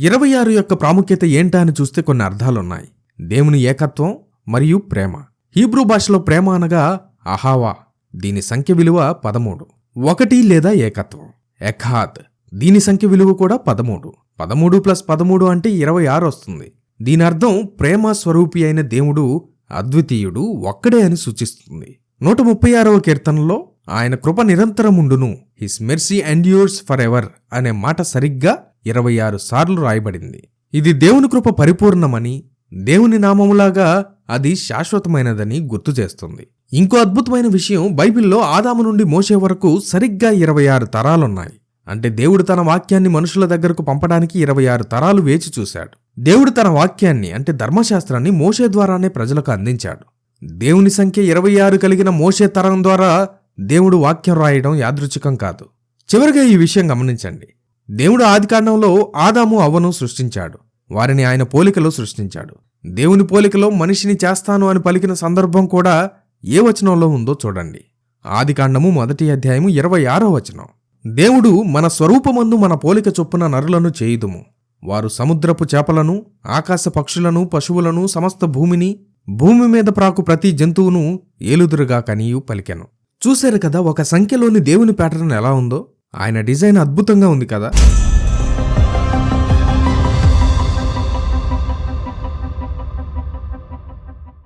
26 యొక్క ప్రాముఖ్యత ఏంటా అని చూస్తే కొన్ని అర్థాలున్నాయి. దేవుని ఏకత్వం మరియు ప్రేమ. హీబ్రూ భాషలో ప్రేమ అనగా అహావా. దీని సంఖ్య విలువ 13. ఒకటి లేదా ఏకత్వం. ఎఖాద్. దీని సంఖ్య విలువ కూడా 13. 13 + 13 అంటే 26 వస్తుంది. దీని అర్థం ప్రేమ స్వరూపి అయిన దేవుడు అద్వితీయుడు, ఒక్కడే అని సూచిస్తుంది. 136వ కీర్తనలో ఆయన కృప నిరంతరముండును, his mercy endures for ever అనే మాట సరిగ్గా 26 సార్లు రాయబడింది. ఇది దేవుని కృప పరిపూర్ణమని, దేవుని నామములాగా అది శాశ్వతమైనదని గుర్తు చేస్తుంది. ఇంకో అద్భుతమైన విషయం, బైబిల్లో ఆదాము నుండి మోషే వరకు సరిగ్గా 26 తరాలున్నాయి. అంటే దేవుడు తన వాక్యాన్ని మనుషుల దగ్గరకు పంపడానికి 26 తరాలు వేచి చూశాడు. దేవుడు తన వాక్యాన్ని అంటే ధర్మశాస్త్రాన్ని మోషే ద్వారానే ప్రజలకు అందించాడు. దేవుని సంఖ్య 26 కలిగిన మోషే తరం ద్వారా దేవుడు వాక్యం రాయడం యాదృచ్ఛికం కాదు. చివరిగా ఈ విషయం గమనించండి. దేవుడు ఆదికాండంలో ఆదాము అవ్వను సృష్టించాడు. వారిని ఆయన పోలికలో సృష్టించాడు. దేవుని పోలికలో మనిషిని చేస్తాను అని పలికిన సందర్భం కూడా ఏ వచనంలో ఉందో చూడండి. ఆదికాండము 1వ అధ్యాయము 26వ వచనం. దేవుడు మన స్వరూపమందు మన పోలిక చొప్పున నరులను చేయుదుము, వారు సముద్రపు చేపలను, ఆకాశ పక్షులను, పశువులను, సమస్త భూమిని, భూమి మీద ప్రాకు ప్రతి జంతువును ఏలుదురుగా కనియు పలికెను. చూశారు కదా ఒక సంఖ్యలోని దేవుని ప్యాటర్న్ ఎలా ఉందో. ఆయన డిజైన్ అద్భుతంగా ఉంది కదా.